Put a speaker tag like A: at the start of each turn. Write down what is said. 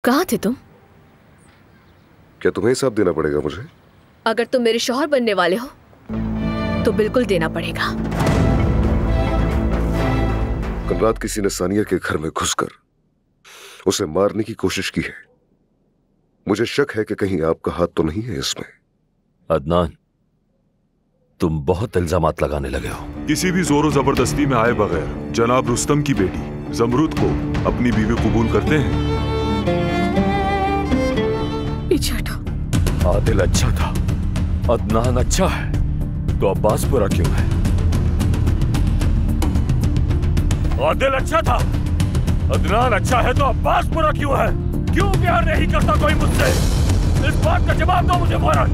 A: कहाँ थे तुम?
B: क्या तुम्हें हिसाब देना पड़ेगा मुझे?
A: अगर तुम मेरे शौहर बनने वाले हो तो बिल्कुल देना पड़ेगा।
B: कल रात किसी ने सानिया के घर में घुसकर उसे मारने की कोशिश की है। मुझे शक है कि कहीं आपका हाथ तो नहीं है इसमें।
C: अदनान, तुम बहुत इल्जामात लगाने लगे हो।
D: किसी भी जोर जबरदस्ती में आए बगैर जनाब रुस्तम की बेटी जमरुद को अपनी बीवी कबूल करते हैं।
A: पीछे हटो।
C: आदिल अच्छा था, अदनान अच्छा है, तो अब्बास बुरा क्यों है? आदिल अच्छा था, अदनान अच्छा है, तो अब्बास बुरा क्यों है? क्यों प्यार नहीं करता कोई मुझसे? इस बात का जवाब दो मुझे फौरन।